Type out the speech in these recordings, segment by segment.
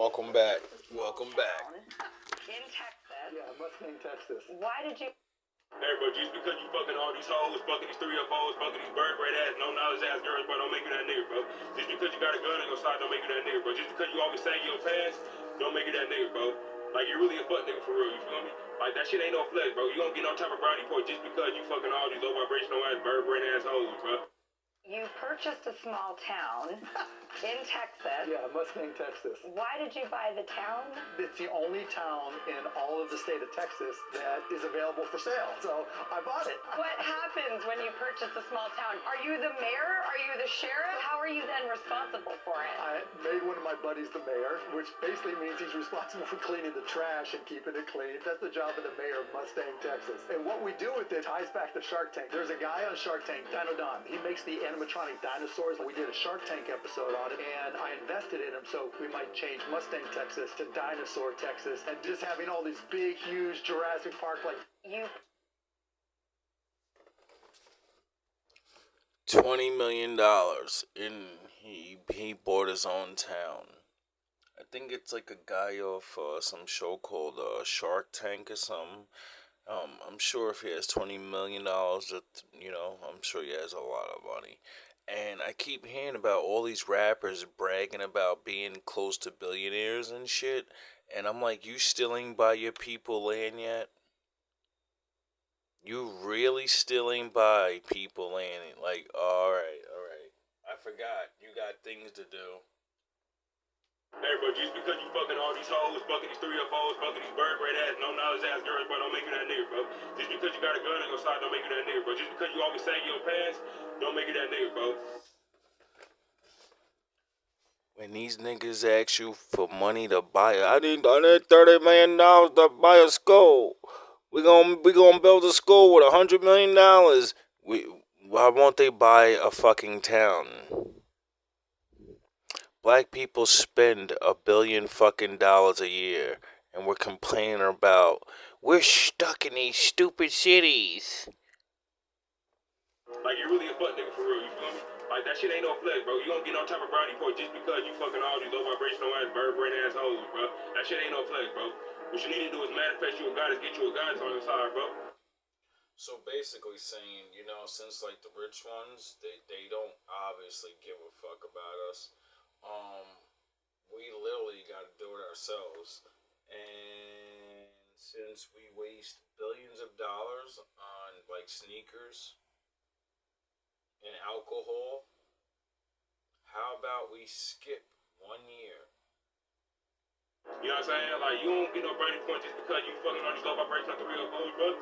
Welcome back. Welcome back. In Texas. Yeah, Mustang, Texas. Why did you... Hey, bro, just because you fucking all these hoes, fucking these 3-up-Os, fucking these bird-brain ass, no knowledge ass girls, bro, don't make you that nigga, bro. Just because you got a gun on your side, don't make you that nigga, bro. Just because you always say your pants, don't make you that nigga, bro. Like, you're really a butt nigga for real, you feel me? Like, that shit ain't no flex, bro. You don't get no type of brownie point just because you fucking all these low vibrational ass bird-brain ass hoes, bro. You purchased a small town in Texas. Yeah, Mustang, Texas. Why did you buy the town? It's the only town in all of the state of Texas that is available for sale, so I bought it. What happens when you purchase a small town? Are you the mayor? Are you the sheriff? How are you then responsible for it? I made one of my buddies the mayor, which basically means he's responsible for cleaning the trash and keeping it clean. That's the job of the mayor of Mustang, Texas. And what we do with it ties back to Shark Tank. There's a guy on Shark Tank, Dino Don. He makes the animatronic dinosaurs. We did a Shark Tank episode on it, and I invested in him, so we might change Mustang, Texas to Dinosaur, Texas, and just having all these big, huge Jurassic Park like... You... $20 million and he bought his own town. I think it's like a guy off some show called Shark Tank or something. I'm sure if he has $20 million, that, you know, I'm sure he has a lot of money. And I keep hearing about all these rappers bragging about being close to billionaires and shit. And I'm like, you stealing by your people land yet? You really stealing by people land? Like, alright. I forgot. You got things to do. Hey, bro, just because you fucking all these hoes, fucking these 3-up-Os, fucking these bird-brain ass, no knowledge ass girls, bro, don't make you that nigga, bro. Just because you got a gun on your side, don't make you that nigga, bro. Just because you always say your pants, don't make you that nigga, bro. When these niggas ask you for money to buy it, I need $30 million to buy a school. We gonna build a school with $100 million. Why won't they buy a fucking town? Black people spend $1 billion fucking dollars a year, and we're complaining about we're stuck in these stupid cities. Like, you're really a butt nigga for real, you feel me? Like, that shit ain't no flex, bro. You don't get no type of brownie point just because you fucking all these low vibrational ass bird-brain ass hoes, bro. That shit ain't no flex, bro. What you need to do is manifest you a goddess, get you a goddess on your side, bro. So basically saying, you know, since like the rich ones, they don't obviously give a fuck about us. We literally got to do it ourselves. And since we waste billions of dollars on like sneakers and alcohol, how about we skip 1 year? You know what I'm saying? Like, you don't get no brownie point just because you fucking on these low vibrations like the real gold, bro.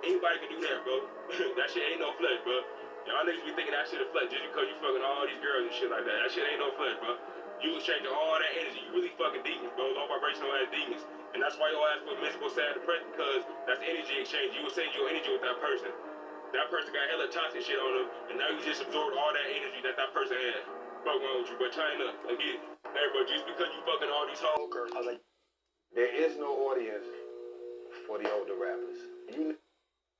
Anybody can do that, bro. That shit ain't no flex, bro. Y'all niggas be thinking that shit a flex just because you fucking all these girls and shit like that. That shit ain't no flex, bro. You exchanging all that energy. You really fucking demons, bro. Low vibrational ass demons. And that's why your ass put mystical, sad, depressed, because that's energy exchange. You will send your energy with that person. That person got hella toxic shit on them, and now you just absorbed all that energy that person had. Fuck wrong with you, but tighten up. Again, hey, bro, just because you fucking all these hoes. I was like, there is no audience for the older rappers.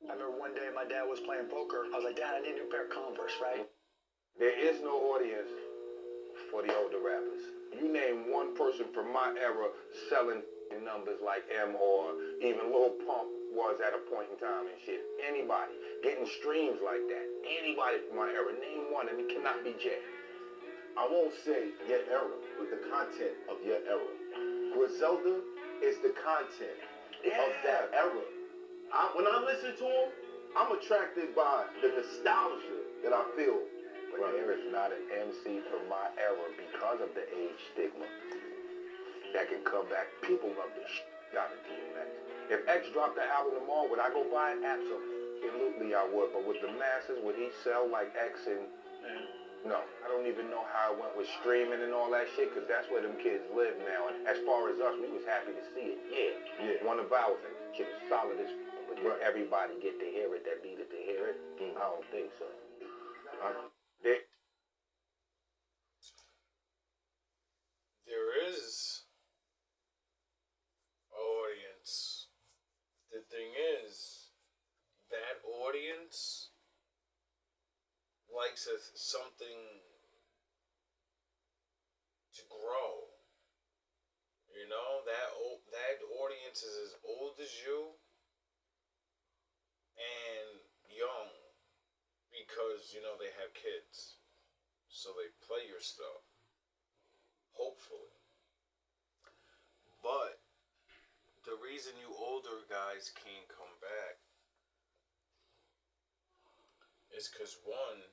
I remember one day my dad was playing poker. I was like, Dad, I need a new pair of Converse, right? There is no audience for the older rappers. You name one person from my era selling numbers like M or even Lil Pump was at a point in time and shit. Anybody getting streams like that. Anybody from my era. Name one and it cannot be Jay. I won't say your era, but the content of your era. Griselda is the content of that era. When I listen to him, I'm attracted by the nostalgia that I feel. But there is not an MC from my era because of the age stigma that can come back. People love the shit out of DMX. If X dropped the album tomorrow, would I go buy it? Absolutely I would. But with the masses, would he sell like X and... No, I don't even know how it went with streaming and all that shit, because that's where them kids live now. And as far as us, we was happy to see it. Yeah. One of ours, and shit was solid as but did everybody get to hear it that needed to hear it? I don't think so. There is audience. The thing is, that audience likes something to grow. chances as old as you and young because, you know, they have kids. So they play your stuff. Hopefully. But the reason you older guys can't come back is because one,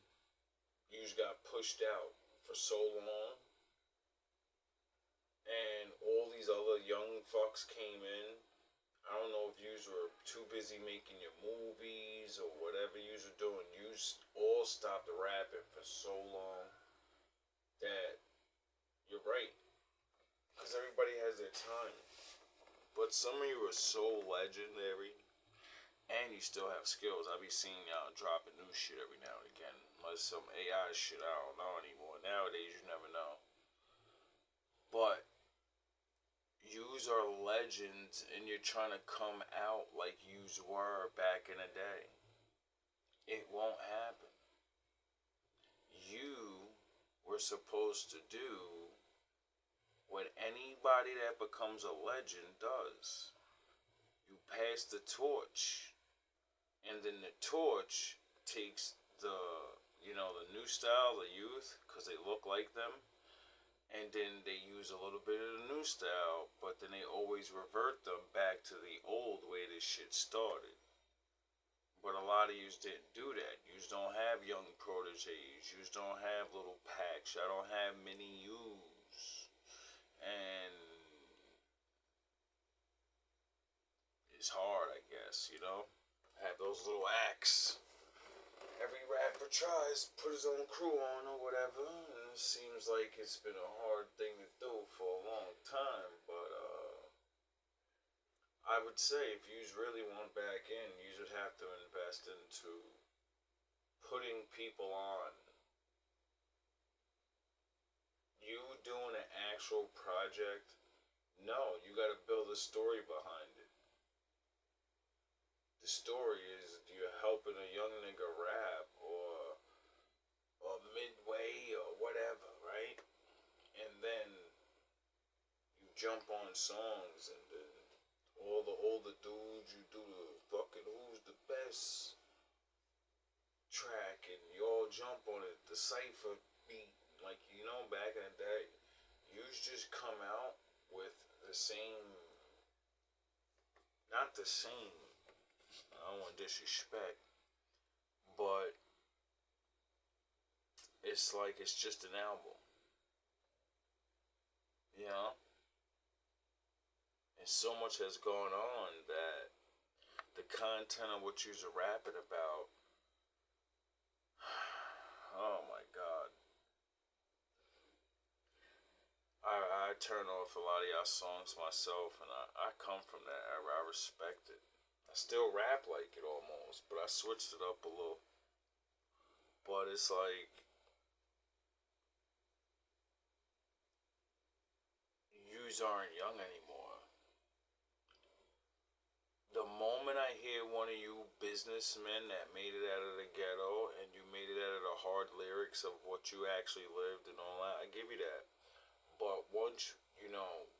you got pushed out for so long, and all these other young fucks came in. I don't know if you were too busy making your movies or whatever you were doing. You all stopped rapping for so long that you're right. Because everybody has their time. But some of you are so legendary, and you still have skills. I be seeing y'all dropping new shit every now and again. Unless some AI shit, I don't know anymore. Nowadays, you never know. But yous are legends, and you're trying to come out like yous were back in the day. It won't happen. You were supposed to do what anybody that becomes a legend does. You pass the torch, and then the torch takes the, you know, the new style, the youth, because they look like them, and then they use a little bit of the new style, but then they always revert them back to the old way this shit started. But a lot of yous didn't do that. Yous don't have young proteges. Yous don't have little packs. I don't have mini yous. And it's hard, I guess, you know? Have those little acts. Every rapper tries to put his own crew on or whatever, and it seems like it's been a hard thing to do for a long time, but I would say if you really want back in, you would have to invest into putting people on. You doing an actual project, no, you gotta build a story behind it. The story is you're helping a young nigga rap or midway or whatever, right? And then you jump on songs and then all the older dudes, you do the fucking who's the best track and you all jump on it, the cypher beat, like, you know, back in the day, you just come out with the same, not the same, I don't want disrespect, but it's like it's just an album, you know? And so much has gone on that the content of what you're rapping about, oh my god. I turn off a lot of y'all songs myself, and I come from that era. I respect it. I still rap like it almost, but I switched it up a little. But it's like, yous aren't young anymore. The moment I hear one of you businessmen that made it out of the ghetto and you made it out of the hard lyrics of what you actually lived and all that, I give you that. But once, you know,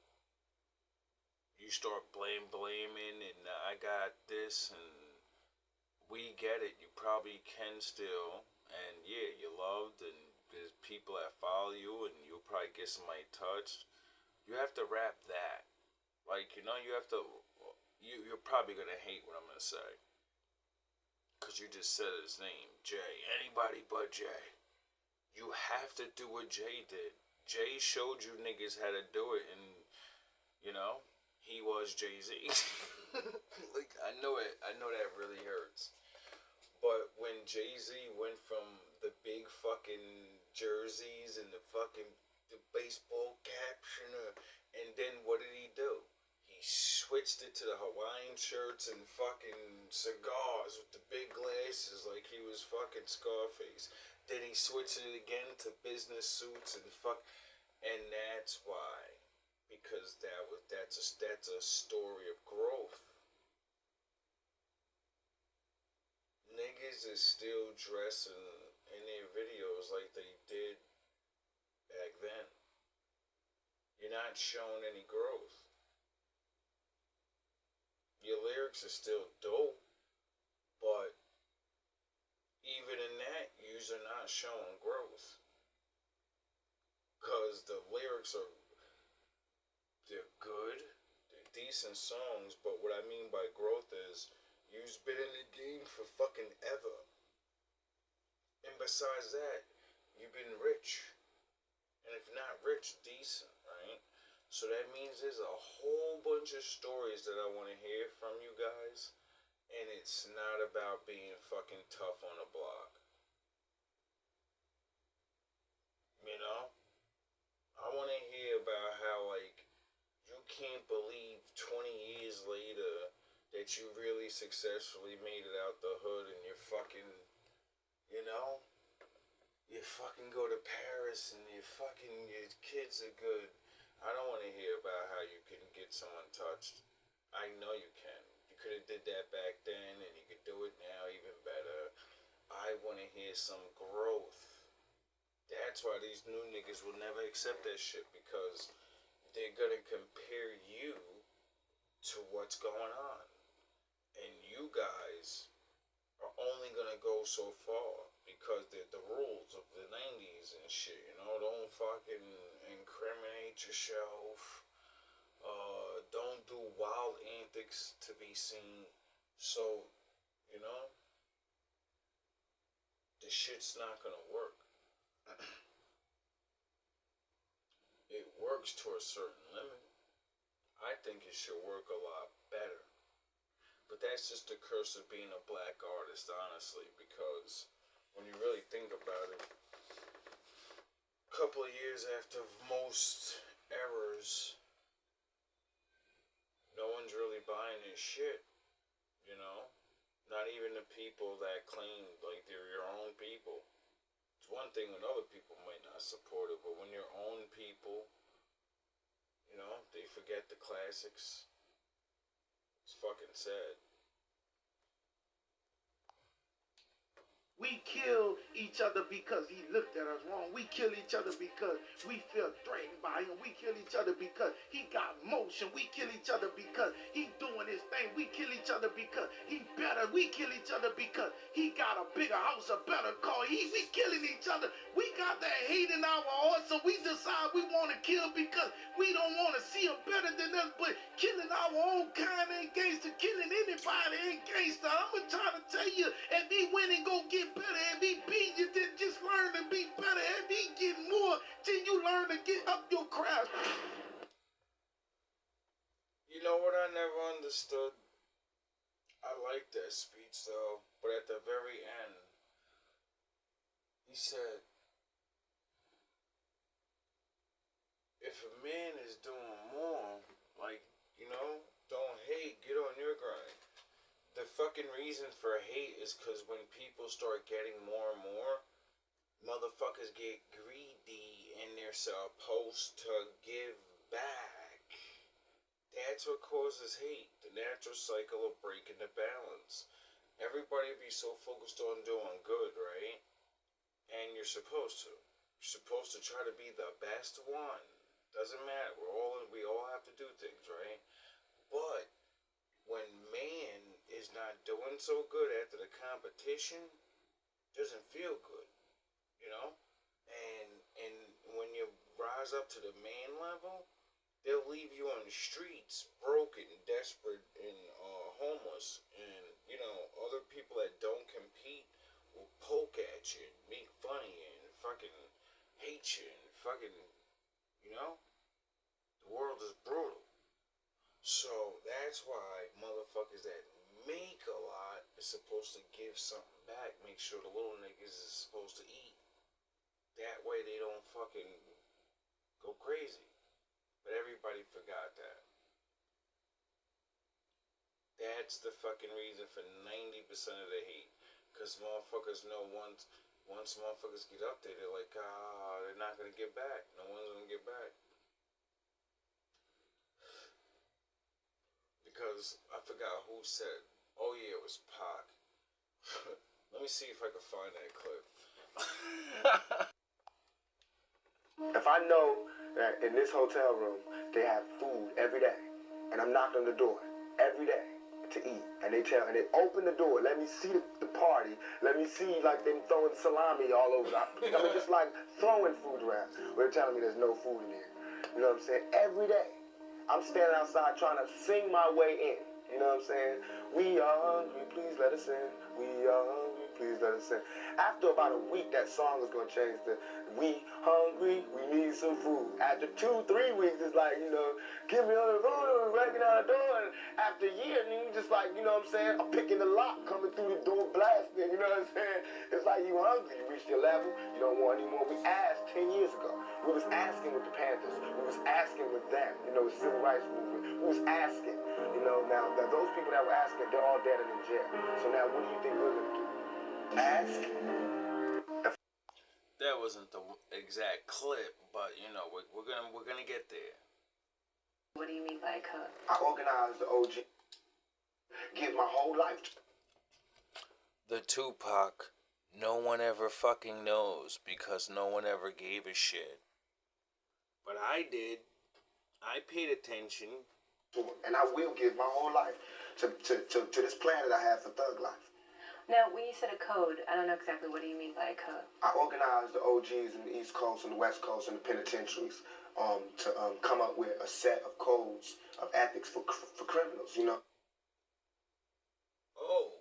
you start blaming and I got this and we get it, you probably can still, and yeah, you're loved and there's people that follow you and you'll probably get somebody touched. You have to rap that. Like, you know, you have to, you're probably going to hate what I'm going to say. Because you just said his name, Jay. Anybody but Jay. You have to do what Jay did. Jay showed you niggas how to do it, and, you know, he was Jay-Z. Like, I know it. I know that really hurts. But when Jay-Z went from the big fucking jerseys and the baseball caps, and then what did he do? He switched it to the Hawaiian shirts and fucking cigars with the big glasses like he was fucking Scarface. Then he switched it again to business suits and and that's why. Because that's a story of growth. Niggas is still dressing in their videos like they did back then. You're not showing any growth. your lyrics are still dope, but even in that, you're not showing growth. Because the lyrics they're good, they're decent songs, but what I mean by growth is you've been in the game for fucking ever. And besides that, you've been rich. And if not rich, decent, right? So that means there's a whole bunch of stories that I want to hear from you guys. And it's not about being fucking tough on a block. You know? I want to hear about how, like, you can't believe 20 years later that you really successfully made it out the hood and you're fucking, you know? You fucking go to Paris and your kids are good. I don't want to hear about how you can get someone touched. I know you can. You could have did that back then and you could do it now even better. I want to hear some growth. That's why these new niggas will never accept that shit, because they're gonna compare you to what's going on. And you guys are only gonna go so far because they're the rules of the 90s and shit, you know? Don't fucking incriminate yourself. Don't do wild antics to be seen. So, you know, the shit's not gonna work. It works to a certain limit. I think it should work a lot better. But that's just the curse of being a black artist, honestly, because when you really think about it, a couple of years after most errors, no one's really buying this shit, you know? Not even the people that claim like they're your own people. It's one thing when other people might not support it, but when your own people, you know, they forget the classics. It's fucking sad. We kill each other because he looked at us wrong. We kill each other because we feel threatened by him. We kill each other because he got motion. We kill each other because he doing his thing. We kill each other because he better. We kill each other because he got a bigger house, a better car. We killing each other. We got that hate in our heart, so we decide we want to kill because we don't want to see him better than us. But killing our own kind ain't gangster. Killing anybody ain't gangster. I'm trying to tell you, if he win and go get better, if he beat you, then just learn to be better. If he get more, then you learn to get up your craft. You know what I never understood? I like that speech though, but at the very end, he said, if a man is doing more, like, you know, don't hate, get on your grind. The fucking reason for hate is because when people start getting more and more, motherfuckers get greedy and they're supposed to give back. That's what causes hate. The natural cycle of breaking the balance. Everybody be so focused on doing good, right? And you're supposed to. You're supposed to try to be the best one. Doesn't matter. We all have to do things, right? But when man is not doing so good after the competition, doesn't feel good, you know? And when you rise up to the man level, they'll leave you on the streets, broken, desperate, and homeless. And, you know, other people that don't compete will poke at you and make fun of you and fucking hate you and fucking, you know? The world is brutal. So that's why motherfuckers that make a lot is supposed to give something back. Make sure the little niggas is supposed to eat. That way they don't fucking go crazy. But everybody forgot that. That's the fucking reason for 90% of the hate. Because motherfuckers know once motherfuckers get up there, they're like, they're not gonna get back. No one's gonna get back. Because I forgot who said, oh yeah, it was Pac. Let me see if I can find that clip. If I know that in this hotel room they have food every day, and I'm knocking on the door every day, to eat, and they open the door, let me see the party, let me see like them throwing salami all over. I mean, just like throwing food around. They're telling me there's no food in here. You know what I'm saying? Every day, I'm standing outside trying to sing my way in. You know what I'm saying? We are hungry, please let us in. We are hungry, please let us in. After about a week, that song is gonna change to we hungry, we need some food. After 2-3 weeks, it's like, you know, give me all the food, breaking out the door. And after a year, and you just like, you know what I'm saying? I'm picking the lock, coming through the door, blasting. You know what I'm saying? It's like you hungry, you reached your level, you don't want any more. We asked 10 years ago. We was asking with the Panthers. We was asking with them. You know, the civil rights movement. We was asking. You know, now those people that were asking, they're all dead and in jail. So now, what do you think we're gonna do? Ask. That wasn't the exact clip, but you know we're gonna get there. What do you mean by a code? I organized the OG. Give my whole life to The Tupac, no one ever fucking knows because no one ever gave a shit. But I did. I paid attention. and I will give my whole life to this plan that I have for Thug Life. Now, when you said a code, I don't know exactly what do you mean by a code. I organized the OGs in the East Coast and the West Coast and the penitentiaries to come up with a set of codes of ethics for criminals, you know. Oh,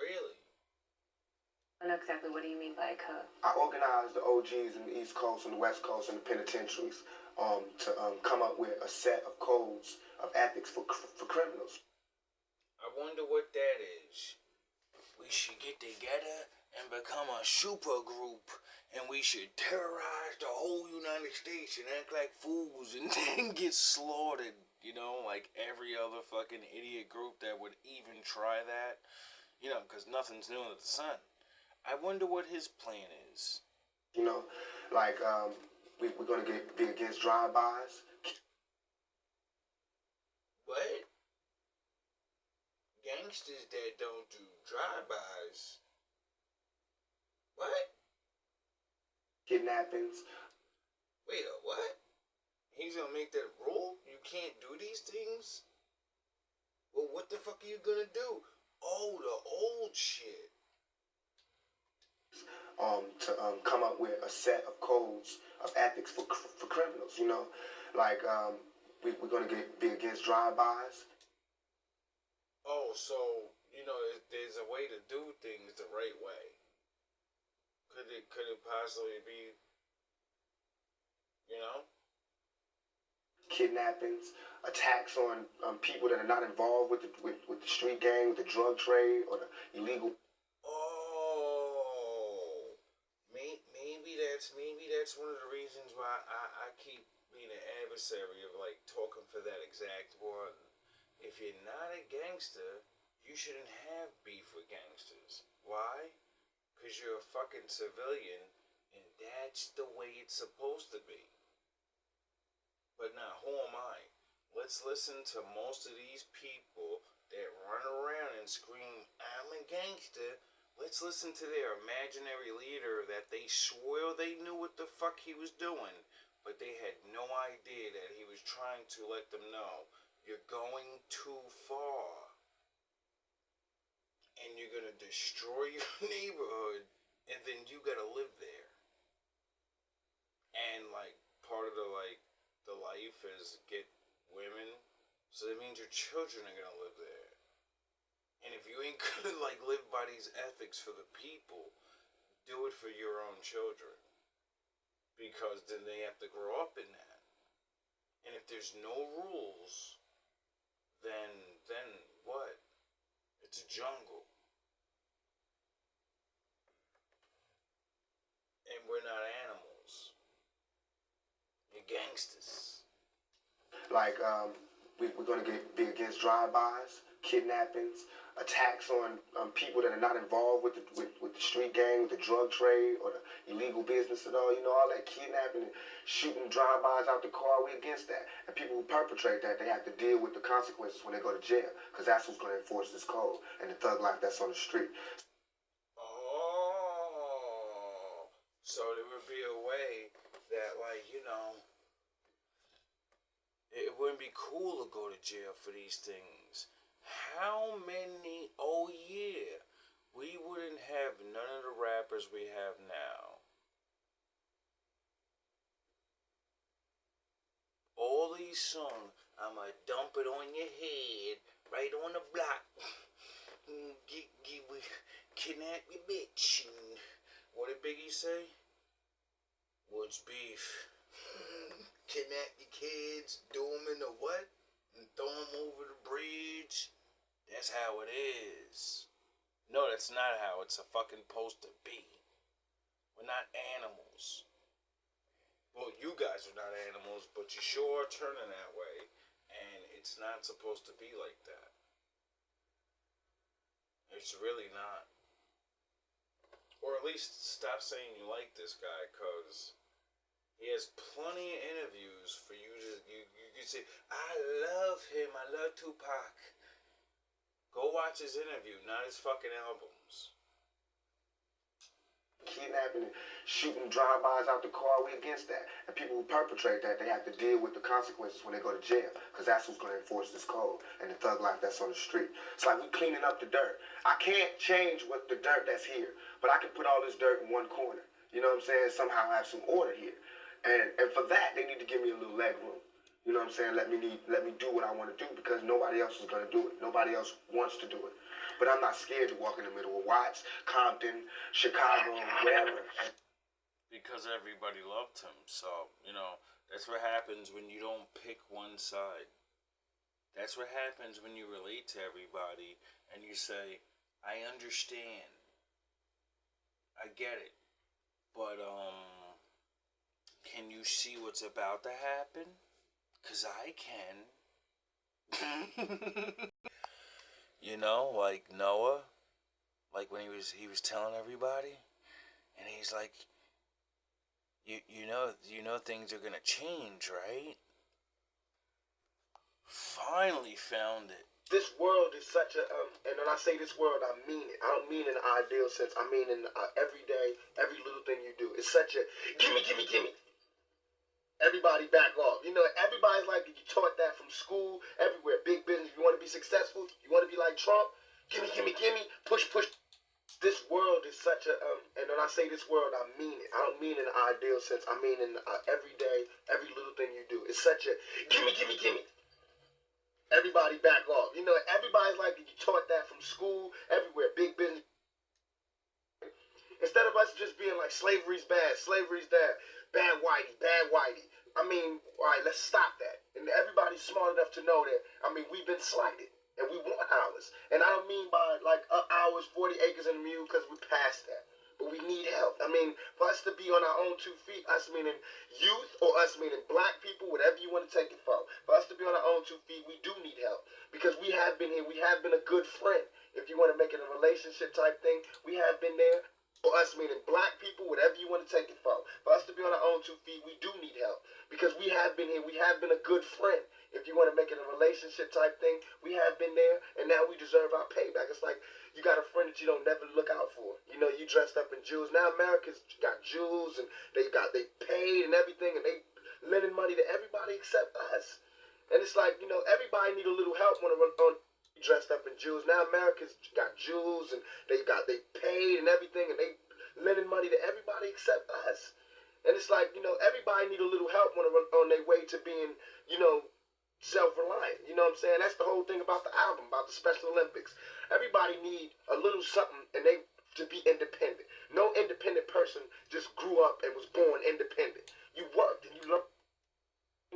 really? I don't know exactly what do you mean by a code. I organized the OGs in the East Coast and the West Coast and the penitentiaries to come up with a set of codes of ethics for criminals. I wonder what that is. We should get together and become a super group, and we should terrorize the whole United States and act like fools and then get slaughtered, you know, like every other fucking idiot group that would even try that, you know, because nothing's new under the sun. I wonder what his plan is. You know, like we're going to be against drive-bys. What? Gangsters that don't do drive-bys? What? Kidnappings. Wait, what? He's gonna make that rule? You can't do these things? Well, what the fuck are you gonna do? Oh, the old shit. To come up with a set of codes of ethics for criminals, you know, like we're going to be against drive-bys. Oh, so, you know, there's a way to do things the right way. Could it possibly be, you know? Kidnappings, attacks on people that are not involved with the street gang, with the drug trade, or the illegal. Oh, maybe that's one of the reasons why I keep being an adversary of like talking for that exact one. If you're not a gangster, you shouldn't have beef with gangsters. Why? Because you're a fucking civilian, and that's the way it's supposed to be. But now, who am I? Let's listen to most of these people that run around and scream, I'm a gangster. Let's listen to their imaginary leader that they swore they knew what the fuck he was doing, but they had no idea that he was trying to let them know, you're going too far. And you're gonna destroy your neighborhood, and then you gotta live there. And like part of the life is get women, so that means your children are gonna live there. And if you ain't gonna like live by these ethics for the people, do it for your own children, because then they have to grow up in that. And if there's no rules, then what? It's a jungle. And we're not animals. We're gangsters. Like we're going to be against drive-bys, kidnappings, attacks on people that are not involved with the street gang, with the drug trade, or the illegal business at all. You know, all that kidnapping and shooting drive-bys out the car. We're against that. And people who perpetrate that, they have to deal with the consequences when they go to jail, because that's who's going to enforce this code and the thug life that's on the street. Oh, so there would be a way that, like, you know, it wouldn't be cool to go to jail for these things. how many, oh yeah, we wouldn't have none of the rappers we have now. All these songs, I'ma dump it on your head, right on the block. Kidnap your bitch. And what did Biggie say? What's beef? Kidnap your kids, do them in the what? And throw them over the bridge. That's how it is. No, that's not how it's a fucking supposed to be. We're not animals. Well, you guys are not animals, but you sure are turning that way. And it's not supposed to be like that. It's really not. Or at least stop saying you like this guy, because he has plenty of interviews for you to, you can say, I love him, I love Tupac. Go watch his interview, not his fucking albums. Kidnapping and shooting drive-bys out the car, we against that. And people who perpetrate that, they have to deal with the consequences when they go to jail, because that's who's going to enforce this code and the thug life that's on the street. It's like we cleaning up the dirt. I can't change what the dirt that's here, but I can put all this dirt in one corner. You know what I'm saying? Somehow have some order here. And for that, they need to give me a little leg room. You know what I'm saying? Let me do what I want to do, because nobody else is going to do it. Nobody else wants to do it. But I'm not scared to walk in the middle of Watts, Compton, Chicago, wherever. Because everybody loved him. So, that's what happens when you don't pick one side. That's what happens when you relate to everybody and you say, I understand. I get it. But, can you see what's about to happen? 'Cause I can. Like Noah, like when he was telling everybody, and he's like, you know things are gonna change, right? Finally found it. This world is such a, and when I say this world, I mean it. I don't mean in an ideal sense. I mean in every day, every little thing you do. It's such a, gimme. Everybody back off. Everybody's like, you taught that from school, everywhere. Big business. You want to be successful? You want to be like Trump? Gimme. Push. This world is such a, and when I say this world, I mean it. I don't mean in an ideal sense. I mean in every day, every little thing you do. It's such a, gimme. Everybody back off. Everybody's like, you taught that from school, everywhere. Big business. Instead of us just being like, slavery's bad, bad whitey. I mean, all right, let's stop that. And everybody's smart enough to know that, we've been slighted. And we want ours. And I don't mean by, like, ours, 40 acres and a mule, because we're past that. But we need help. For us to be on our own 2 feet, us meaning youth, or us meaning black people, whatever you want to take it for us to be on our own 2 feet, we do need help. Because we have been here. We have been a good friend. If you want to make it a relationship type thing, we have been there. For us meaning black people, whatever you want to take it for us to be on our own 2 feet, we do need help. Because we have been here. We have been a good friend. If you want to make it a relationship type thing, we have been there, and now we deserve our payback. It's like you got a friend that you don't never look out for. You dressed up in jewels. Now America's got jewels, and they paid and everything, and they lending money to everybody except us. And it's like, everybody need a little help when dressed up in jewels. Now America's got jewels, and they paid and everything, and they lending money to everybody except us. And it's like, everybody need a little help when on their way to being, self-reliant. You know what I'm saying? That's the whole thing about the album, about the Special Olympics. Everybody need a little something, and they to be independent. No independent person just grew up and was born independent. You worked and you learned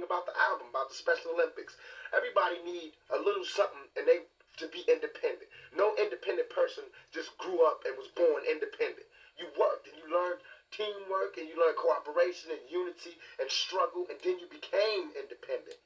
about the album, about the Special Olympics. Everybody need a little something, and they to be independent. No independent person just grew up and was born independent. You worked and you learned teamwork, and you learned cooperation and unity and struggle, and then you became independent.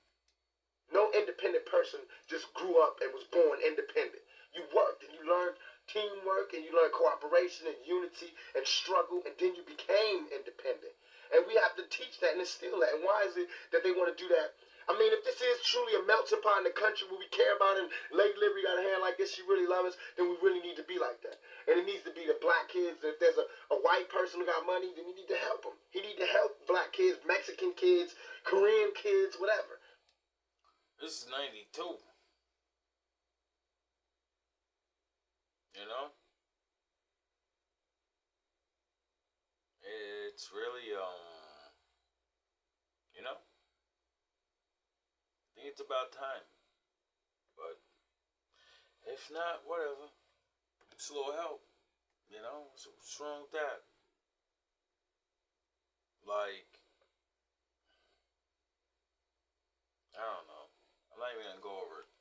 No independent person just grew up and was born independent. You worked and you learned teamwork, and you learned cooperation and unity and struggle, and then you became independent. And we have to teach that and instill that. And why is it that they want to do that? If this is truly a melting pot in the country where we care about, and Lady Liberty got a hand like this, she really loves us, then we really need to be like that. And it needs to be the black kids. If there's a white person who got money, then you need to help him. He need to help black kids, Mexican kids, Korean kids, whatever. This is 92. You know, it's really you know, I think it's about time. But if not, whatever. It's a little help. You know, what's wrong with that? Like, I don't know. I'm not even gonna go over it.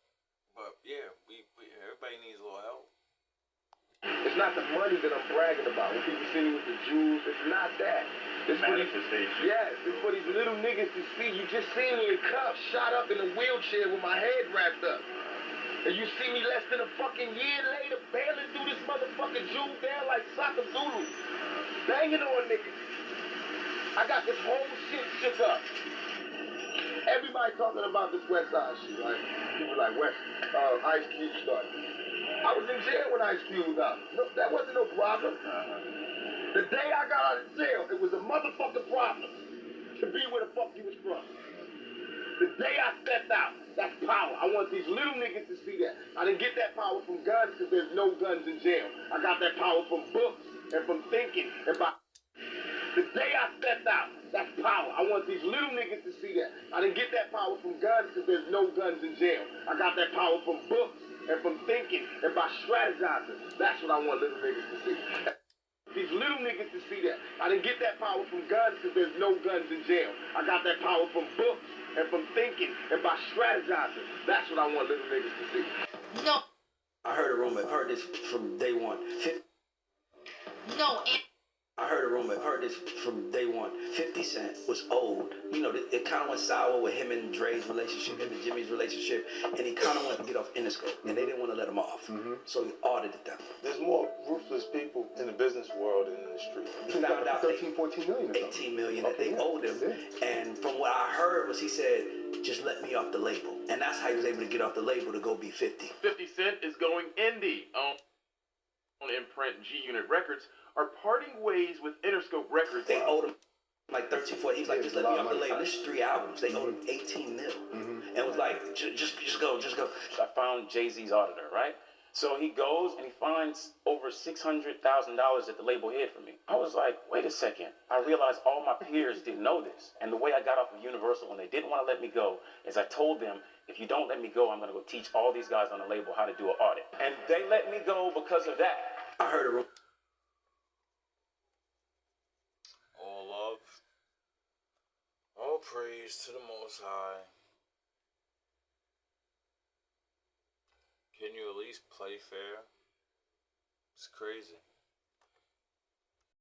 But yeah, we everybody needs a little help. It's not the money that I'm bragging about. When people see me with the jewels, it's not that. It's for these, yes, it's for these little niggas to see. You just see me in cuffs, shot up in a wheelchair with my head wrapped up. And you see me less than a fucking year later, bailing through this motherfucking jewel down like Soccer Zulu. Banging on niggas. I got this whole shit shook up. Everybody talking about this West Side shit, right? People like Ice Cube started. I was in jail when Ice Cube was out. No, that wasn't no problem. The day I got out of jail, it was a motherfucking problem to be where the fuck you was from. The day I stepped out, that's power. I want these little niggas to see that. I didn't get that power from guns because there's no guns in jail. I got that power from books and from thinking and by. The day I stepped out, that's power. I want these little niggas to see that. I didn't get that power from guns because there's no guns in jail. I got that power from books and from thinking and by strategizing. That's what I want little niggas to see. These little niggas to see that. I didn't get that power from guns because there's no guns in jail. I got that power from books and from thinking and by strategizing. That's what I want little niggas to see. No. I heard a rumor. I've heard this from day one. No. I heard a rumor. I've heard this from day one. 50 Cent was old. You know, it kind of went sour with him and Dre's relationship, him and Jimmy's relationship, and he kind of wanted to get off Interscope, and they didn't want to let him off. So he audited them. There's more ruthless people in the business world than in the street. He found out 13, 14 million. 18 million that they owed him. And from what I heard was he said, just let me off the label. And that's how he was able to get off the label to go be 50. 50 Cent is going indie on Imprint G-Unit Records are parting ways with Interscope Records. They owed him like 13, 14. He was like, just let me off the label. This is 3 albums. They owed him 18 mil. And it was like, just go. I found Jay-Z's auditor, right? So he goes and he finds over $600,000 at the label head for me. I was like, wait a second. I realized all my peers didn't know this. And the way I got off of Universal when they didn't want to let me go is I told them, if you don't let me go, I'm going to go teach all these guys on the label how to do an audit. And they let me go because of that. I heard a rumor. All love, all praise to the Most High. Can you at least play fair? It's crazy.